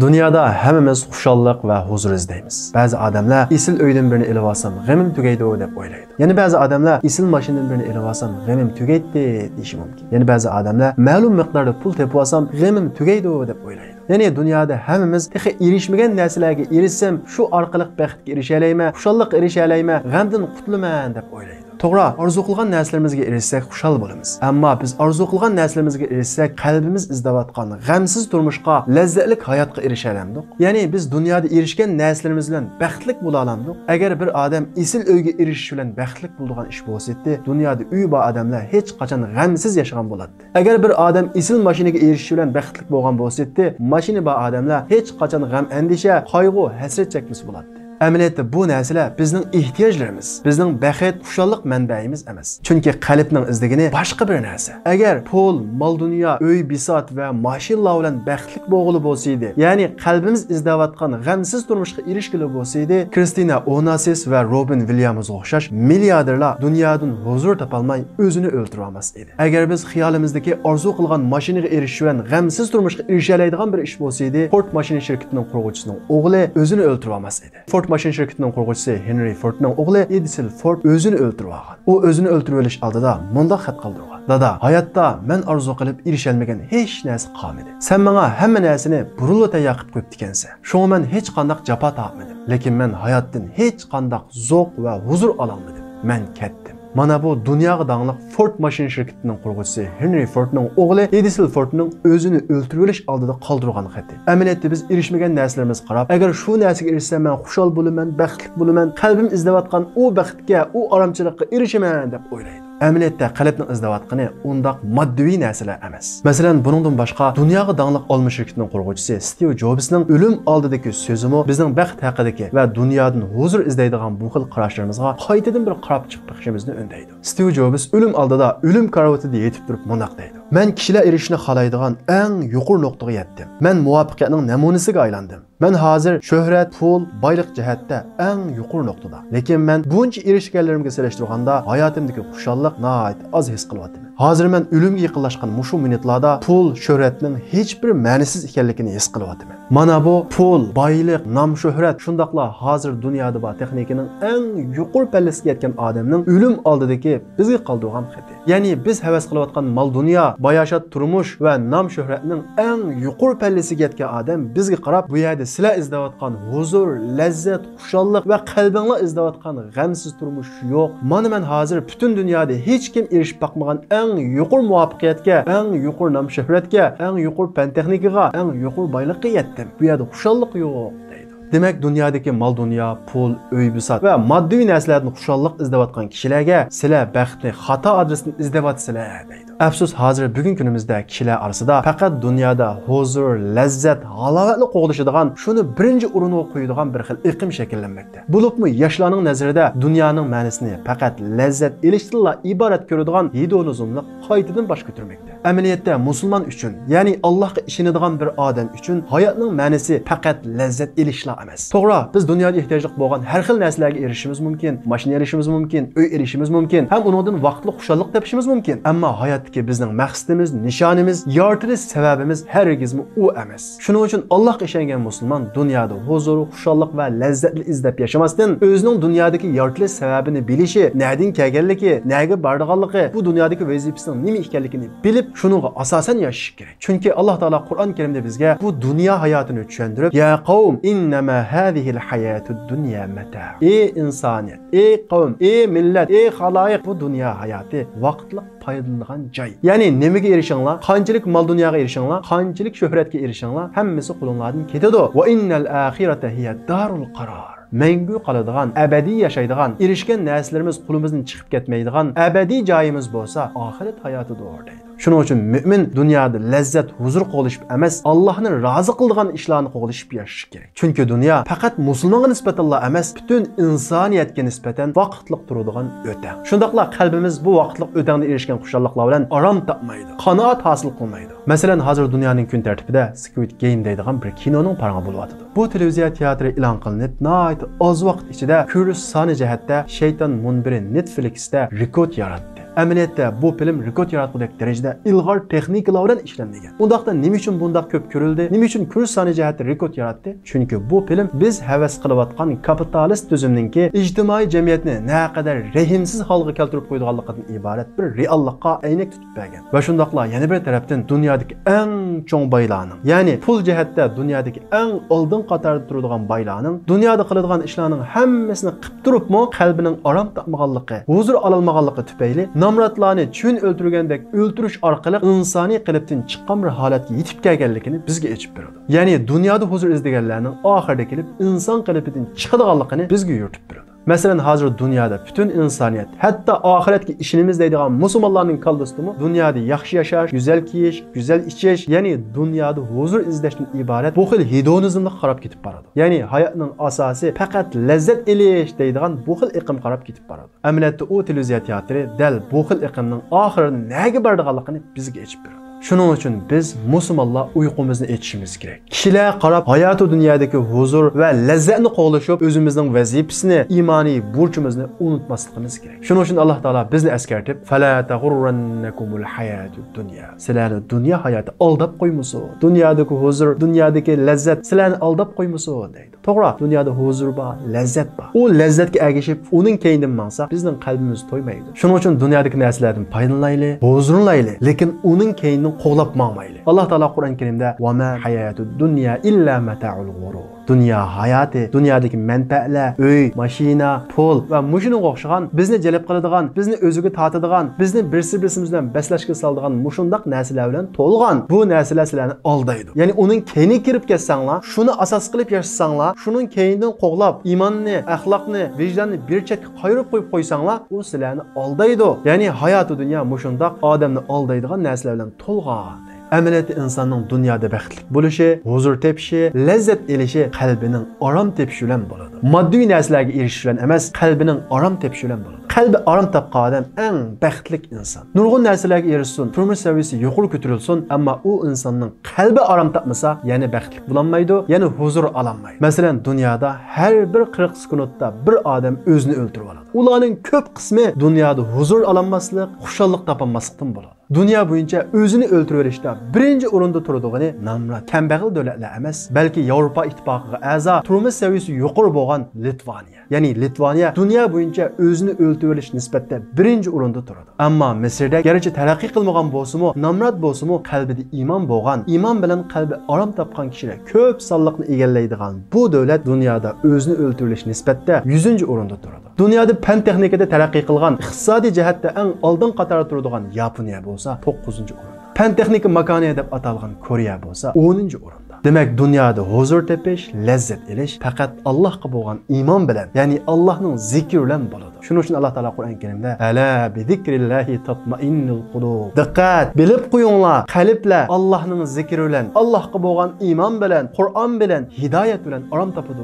Dünyada hemimiz xuşallık ve huzur izleymiz. Bazı adamlar isil öyden birini elib alsam, g'amim tugaydi o deb o'ylaydi. Yani bazı adamlar isil mashinadan birini elib alsam, g'amim tugaydi deyishi mumkin. Yani bazı adamlar ma'lum miqdorda pul tepib olsam, g'amim tugaydi o deb o'ylaydi. Yani dünyada hemimiz texi erişmegen narsalarga erishsam, shu orqali baxtga erisha olayman, xushallikqa erisha olayman, g'amdan qutulaman deb o'ylaydi. To'g'ri, orzu qilgan narsalarimizga erishsak xushal bo'lamiz. Ammo biz orzu qilgan narsalarimizga erishsak, qalbimiz izlayotgan g'amsiz turmushga, lazzatli hayotga erisha olamiz. Ya'ni biz dunyoda erishgan narsalarimiz bilan baxtli bo'la olamiz. Agar bir odam isil uyga erishish bilan baxtli bo'ladigan ish bo'lsa-da, dunyoda uy bor odamlar hech qachon g'amsiz yashagan bo'ladi. Agar bir odam isil mashinaga erishish bilan baxtli bo'lgan bo'lsa-da, mashina bor odamlar hech qachon g'am andisha, qayg'u, hasrat chekmasa bo'ladi. Amaliyotda bu narsalar bizning ehtiyojlarimiz, bizning baxt, xushallik manbaimiz emas. Chunki qalbning izdigini boshqa bir narsa. Agar pul, mol dunyo, uy, bisot va mashinalar bilan baxtli bo'g'ili bo'lsa edi, ya'ni qalbimiz izlayotgan g'amsiz turmushga erishgili bo'lsa edi, Kristina Onassis va Robin Williamsga o'xshash milliarderlar dunyodan huzur topolmay o'zini o'ltirib olmas edi. Agar biz xiyolimizdagi orzu qilgan mashinaga erishish bilan g'amsiz turmushga erisha oladigan bir ish bo'lsa edi, Ford mashina shirkatining quruvchisining o'g'li o'zini o'ltirib olmas edi. Ford mashina shirkatining quruvchisi Henry Fordning o'g'li Edison Ford o'zini o'ltirib olgan. U o'zini o'ltirib olish oldida mundaq xat qoldirgan. Dada, hayotda men orzu qilib erisha olmagan hech narsa qolmadi. Sen menga hamma narsani burunli tayyor qilib qo'yibdi ekansan. Shunga men hech qanday jafo topmadim. Lekin men hayotdan hech qanday zavq va huzur ololmadim. Men ketdim. Mana bu dunyoga dangliq Ford mashina shirkatining quruvchisi Henry Fordning o'g'li Edison Fordning o'zini o'ltirib olish oldida qoldirgan xati. Amaliyotda biz erishmagan narsalarimiz qarab, agar shu narsaga erishsam men xushal bo'laman, baxtli bo'laman, qalbim izlayotgan u baxtga, u oromchilikqa erishaman deb o'ylaydi. Amaliyotda qalbning izlayotgani undaq moddiy narsalar emas. Masalan, buningdan boshqa dunyoga dangliq olma shirkatining quruvchisi Steve Jobsning o'lim oldidagi so'zimi bizning baxt haqidagi va dunyodan huzur izlaydigan bu xil qarashlarimizga qaytadan bir qarab chiqishimizni undaydi. Steve Jobs o'lim oldida o'lim karavotida yetib turib mundoq deydi: "Men kishilar erishishni xohlaydigan eng yuqori nuqtaga yetdim. Men muvaffaqiyatning namunasiga aylandim. Men hozir shuhrat, pul, boylik jihatda eng yuqori nuqtada. Lekin men buncha erishganlarimga solishtirganda hayotimdagi xushallik nihoyat oz his qilyapman. Hozir men o'limga yaqinlashgan mushu minutlarda pul, shuhratning hech bir ma'nisiz ekanligini his qilyapman. Mana bu pul, boylik, nom, shuhrat shundaqla hozir dunyoda bor texnikaning eng yuqori pallasiga yetgan odamning o'lim oldidagi bizga qoldirgan xati. Ya'ni biz havas qilayotgan mol dunyo, bayashat turmush va nom shuhratning eng yuqori pallasiga yetgan odam bizga qarab, bu yerda sizlar izlayotgan huzur, lazzat, xushallik va qalbinglar izlayotgan g'amsiz turmush yo'q. Mana men hozir butun dunyoda hech kim erishib boqmagan eng yuqori muvaffaqiyatga, eng yuqori nom shuhratga, eng yuqori fan texnikaga, eng yuqori boylikka yetdim. Bu yerda xushallik yo'q deydi. Demak, dunyodagi mol dunyo, pul, uy, bisot va moddiy narsalardan xushallik izlayotgan kishilarga sizlar baxtni xato adresini izlayapsizlar deydi. Afsus, hozir bugungi kunimizda kishilar orasida faqat dunyoda huzur, lazzat, halovatni qo'g'lashadigan, shuni birinchi o'ringa qo'yadigan bir xil iqlim shakllanmoqda. Bo'libmi yoshlarning nazarida dunyoning ma'nosini faqat lazzat elishdan iborat ko'radigan hedonizmni qaytadan bosh ko'tarmoqda. Amaliyotda musulmon uchun, ya'ni Allohga ishonadigan bir odam uchun hayotning ma'nosi faqat lazzat elishlar emas. To'g'ri, biz dunyoda ehtiyojli bo'lgan har xil narsalarga erishishimiz mumkin, mashina erishishimiz mumkin, uy erishishimiz mumkin, ham undan vaqtli xushallik topishimiz mumkin. Ammo hayotdagi bizning maqsadimiz, nishonimiz, yoritilish sababimiz hargizmi u emas. Shuning uchun Allohga ishongan musulmon dunyoda huzur, xushallik va lazzatni izlab yashamasdan, o'zining dunyodagi yoritilish sababini bilishi, na'dan kelganligi, na'ga borganligi, bu dunyodagi vazifasining nima ekanligini bilib, shunga asosan yashash kerak. Chunki Alloh taolo Qur'on Karimda bizga bu dunyo hayotini tushuntirib, "Ya qavm, innama hadihil hayatud dunya mata." Ey insoniyat, ey qavm, ey millat, ey xaloyiq, bu dunyo hayoti vaqtli foydalangan joy. Ya'ni nimaga erishinglar, qanchalik mol dunyoga erishinglar, qanchalik shuhratga erishinglar, hammasi qo'linglardan ketadi. Va innal axirata hiya darul qaror. Mangu qoladigan, abadiy yashaydigan, erishgan narsalarimiz qo'limizdan chiqib ketmaydigan abadiy joyimiz bo'lsa, oxirat hayotidir deydi. Shuning uchun mu'min dunyoda lazzat, huzur qo'lishib emas, Allohning rozi qilgan ishlarni qo'lishib yashash kerak. Chunki dunyo faqat musulmonga nisbatan emas, butun insoniyatga nisbatan vaqtliq turadigan o'tang. Shundaqla qalbimiz bu vaqtliq o'tangga erishgan xushalliklar bilan arom topmaydi, qanoat hosil qilmaydi. Masalan, hozir dunyoning kun tartibida Squid Game deydigan bir kinoning paranga bo'lyapti. Bu televiziya teatri e'lon qilinib, nihoyat oz vaqt ichida ko'rish soni jihatda Shayton munbiri Netflixda rekord yaratdi. Amaliyotda bu film rekord yaratqudak darajada ilg'or texnikalar bilan ishlangan. Undaqda nima uchun bundaq ko'p ko'rildi? Nima uchun ko'rish soni jihatda rekord yaratdi? Chunki bu film biz havas qilayotgan kapitalist tuzumninki ijtimoiy jamiyatni naqadar rahimsiz holga keltirib qo'ydiganligidan iborat bir reallikqa aynak tutib bergan. Va shundaqla yana bir tarafdan dunyodagi eng cho'ng boylarning, ya'ni pul jihatda dunyodagi eng oldin qatorda turadigan boylarning dunyoda qiladigan ishlarning hammasini qilib turibmi qalbining orom topmaganligi, huzur ololmaganligi tufayli namratlarni chun o'ltirgandek o'ltirish orqali insoniy qalbdan chiqqan bir holatga yetib kelganligini bizga aytib beradi. Ya'ni dunyoda huzur izlaganlarning oxirida kelib inson qalbidan chiqadiganligini bizga yuritib beradi. Masalan, hozir dunyoda butun insoniyat, hatto oxiratga ishonamiz deydigan musulmonlarning kaldasimi dunyoda yaxshi yashash, go'zal kiyish, go'zal ichish, ya'ni dunyoda huzur izlashdan iborat bu xil hedonizmga qarab ketib boradi. Ya'ni hayotning asosi faqat lazzat elish deydigan bu xil iqim qarab ketib boradi. Amaliyotda u televiziya teatri dal bu xil iqimning oxirini nega bordiganligini bizga aytib beradi. Shuning uchun biz musulmonlar uyqumizni etishimiz kerak. Kishilar qarab hayoti dunyodagi huzur va lazzatni qo'llashib, o'zimizning vazifasini, iymoniy burchimizni unutmasligimiz kerak. Shuning uchun Alloh taolo bizni eskartib, "Fala taghurrannakumul hayatud dunya." Sizlarni dunyo hayoti aldab qo'ymasin. Dunyodagi huzur, dunyodagi lazzat sizlarni aldab qo'ymasin deydi. To'g'ri, dunyoda huzur bor, lazzat bor. U lazzatga ergashib, uning keynidan mansa, bizning qalbimiz to'ymaydi. Shuning uchun dunyodagi narsalardan foydalanaylik, huzurlanaylik, lekin uning keynidan qo'llab maqmaylik. Alloh taolo Qur'on Karimda "Va ma hayatud dunya illa mata'ul ghurur." Dünya hayatı, dünyadaki menfaatlar, uy, mashina, pul va mushunga o'xshagan bizni jalb qiladigan, bizni o'ziga tortadigan, bizni birsi-birimiz bilan beslashga soladigan mushundaq narsalar bilan to'lgan. Bu narsalar sizlarni aldaydi. Ya'ni uning keyniga kirib ketsanglar, shuni asos qilib yashasanglar, shuning keynidan qo'g'lab, iymonni, axloqni, vijdonni bir chetga qayirib qo'yib qo'ysanglar, u sizlarni aldaydi. Ya'ni hayoti dunyo mushundaq odamni aldaydigan narsalar bilan to'lgan. Amaliyotda insonning dunyoda baxtli bo'lishi, huzur tepishi, lazzat elishi qalbining orom tepishi bilan bo'ladi. Moddiy narsalarga erishish bilan emas, qalbining orom tepishi bilan bo'ladi. Qalbi orom topgan odam eng baxtli inson. Nurg'un narsalarga erishsin, turmush saviyasi yuqori ko'tarilsin, ammo u insonning qalbi orom topmasa, yana baxtli bo'lolmaydi, yana huzur ololmaydi. Masalan, dunyoda har bir 40 sekundda bir odam o'zini o'ldirib oladi. Ularning ko'p qismi dunyoda huzur ololmaslik, xushallik topolmaslikdan bo'ladi. Dünya bo'yicha o'zini o'ldirib olishda birinchi o'rinda turadigan namrat kambag'al davlatlar emas, balki Yevropa ittifoqiga a'zo turmush saviyasi yuqori bo'lgan Litvaniya. Ya'ni Litvaniya dunyo bo'yicha o'zini o'ldirib olish nisbatda birinchi o'rinda turadi. Ammo Misrda garchi taraqqiy qilmagan bo'lsa-mu, namrat bo'lsa-mu, qalbida iymon bo'lgan, iymon bilan qalbi orom topgan kishilar ko'p sonliqni egallaydigan bu davlat dunyoda o'zini o'ldirib olish nisbatda 100-o'rinda turadi. Dunyoda fan texnikada taraqqiy qilgan, iqtisodiy jihatda eng oldin qatorda turadigan Yaponiya bo'lsa 9-o'rinda. Fan texnika makoni deb atalgan Koreya bo'lsa 10-o'rinda. Demak, dunyoda huzur tepish, lazzat elish faqat Allohga bo'lgan iymon bilan, ya'ni Allohning zikri bilan bo'ladi. Shuning uchun Alloh taolo Qur'on Karimda "Ala bi zikrillahi tatma'innul qulub." Diqqat, bilib qo'yinglar, qalblar Allohning zikri bilan, Allohga bo'lgan iymon bilan, Qur'on bilan, hidoyat bilan orom topadi.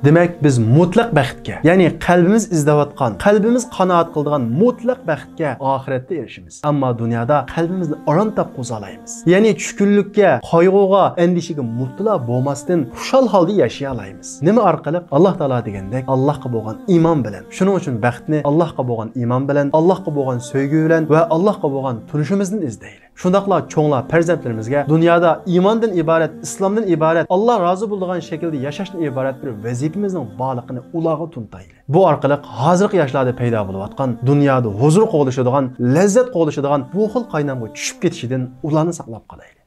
Demak, biz mutlaq baxtga, ya'ni qalbimiz izlayotgan, qalbimiz qanoat qiladigan mutlaq baxtga oxiratda erishamiz. Ammo dunyoda qalbimizni orom topib olaymiz. Ya'ni tushkunlikka, qayg'uga, andishiga mutlaq bo'lmasdan xushal holda yashay olamiz. Nima orqali? Alloh taolo degandek, Allohga bo'lgan iymon bilan. Shuning uchun baxtni Allohga bo'lgan iymon bilan, Allohga bo'lgan sevgi bilan va Allohga bo'lgan tunishimizdan izlaylik. Shundaqla cho'nglar farzandlarimizga dunyoda iymondan iborat, islomdan iborat, Alloh rozi bo'ladigan shaklda yashashdan iborat bir vazifamizning borligini ularga tuntaylik. Bu orqali hozirgi yoshlarda paydo bo'layotgan dunyoda huzur qo'g'lashadigan, lazzat qo'g'lashadigan bu xil qaynamga tushib ketishidan ularni saqlab qolaylik.